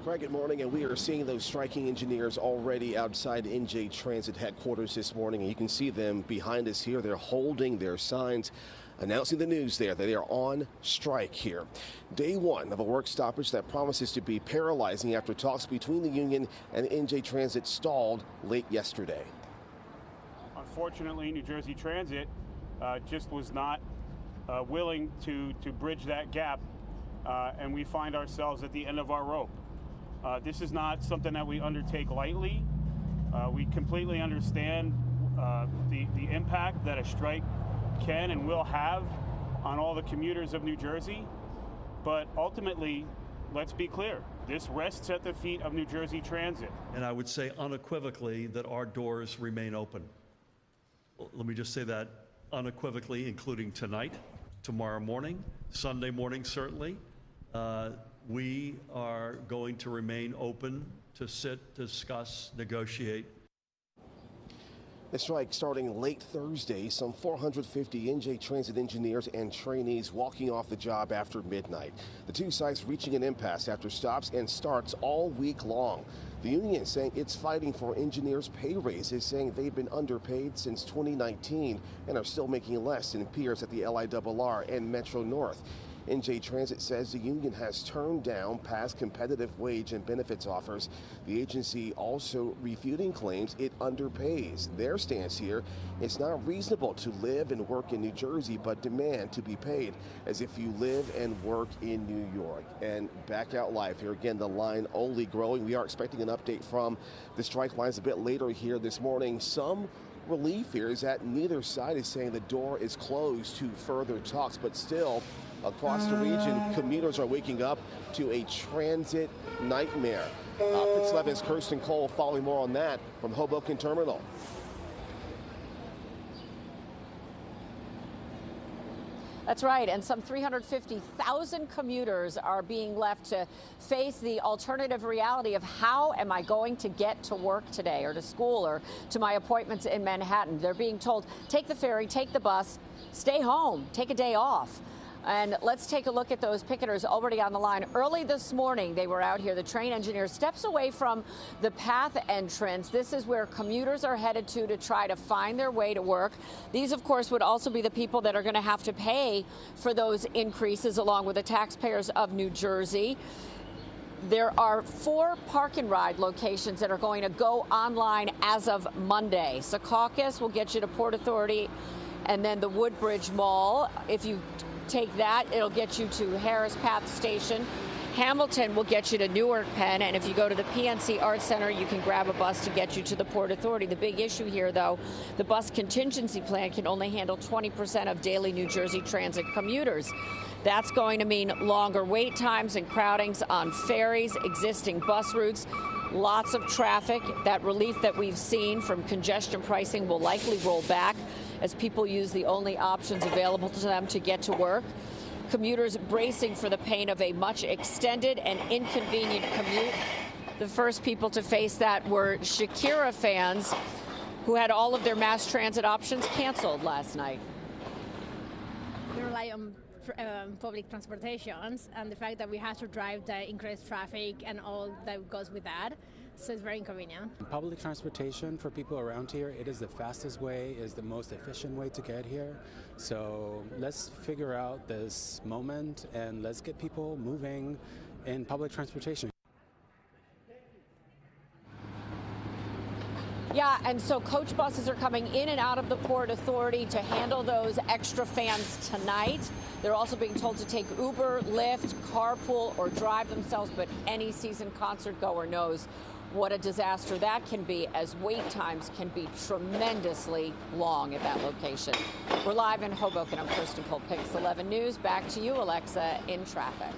Craig, good morning, and we are seeing those striking engineers already outside NJ Transit headquarters this morning, and you can see them behind us here. They're holding their signs, announcing the news there that they are on strike here. Day one of a work stoppage that promises to be paralyzing after talks between the union and NJ Transit stalled late yesterday. Unfortunately, New Jersey Transit just was not willing to bridge that gap, and we find ourselves at the end of our rope. This is not something that we undertake lightly. We completely understand the impact that a strike can and will have on all the commuters of New Jersey. But ultimately, let's be clear, this rests at the feet of New Jersey Transit. And I would say unequivocally that our doors remain open. Let me just say that unequivocally, including tonight, tomorrow morning, Sunday morning certainly. We are going to remain open to sit, discuss, negotiate. The strike starting late Thursday, some 450 NJ Transit engineers and trainees walking off the job after midnight. The two sides reaching an impasse after stops and starts all week long. The union saying it's fighting for engineers' pay raises, saying they've been underpaid since 2019 and are still making less than peers at the LIRR and Metro North. NJ Transit says the union has turned down past competitive wage and benefits offers. The agency also refuting claims it underpays. Their stance here, it's not reasonable to live and work in New Jersey but demand to be paid as if you live and work in New York. And back out live here again, the line only growing. We are expecting an update from the strike lines a bit later here this morning. Some relief here is that neither side is saying the door is closed to further talks, but still across the region, commuters are waking up to a transit nightmare. Pix 11's Kirsten Cole following more on that from Hoboken Terminal. That's right, and some 350,000 commuters are being left to face the alternative reality of how am I going to get to work today or to school or to my appointments in Manhattan. They're being told, take the ferry, take the bus, stay home, take a day off. And let's take a look at those picketers already on the line. Early this morning, they were out here. The train engineer steps away from the path entrance. This is where commuters are headed to try to find their way to work. These, of course, would also be the people that are going to have to pay for those increases, along with the taxpayers of New Jersey. There are 4 park and ride locations that are going to go online as of Monday. Secaucus will get you to Port Authority and then the Woodbridge Mall. If you take that, it'll get you to Harris Path Station. Hamilton will get you to Newark Penn, and if you go to the PNC Arts Center, you can grab a bus to get you to the Port Authority. The big issue here, though, the bus contingency plan can only handle 20% of daily New Jersey Transit commuters. That's going to mean longer wait times and crowdings on ferries, existing bus routes, lots of traffic. That relief that we've seen from congestion pricing will likely roll back as people use the only options available to them to get to work. Commuters bracing for the pain of a much extended and inconvenient commute. The first people to face that were Shakira fans who had all of their mass transit options canceled last night. We rely on public transportations, and the fact that we have to drive the increased traffic and all that goes with that. So it's very inconvenient. Public transportation for people around here, it is the fastest way, is the most efficient way to get here. So let's figure out this moment and let's get people moving in public transportation. Yeah, and so coach buses are coming in and out of the Port Authority to handle those extra fans tonight. They're also being told to take Uber, Lyft, carpool, or drive themselves, but any seasoned concert goer knows what a disaster that can be, as wait times can be tremendously long at that location. We're live in Hoboken. I'm Kirsten Cole, Pix 11 News. Back to you, Alexa, in traffic.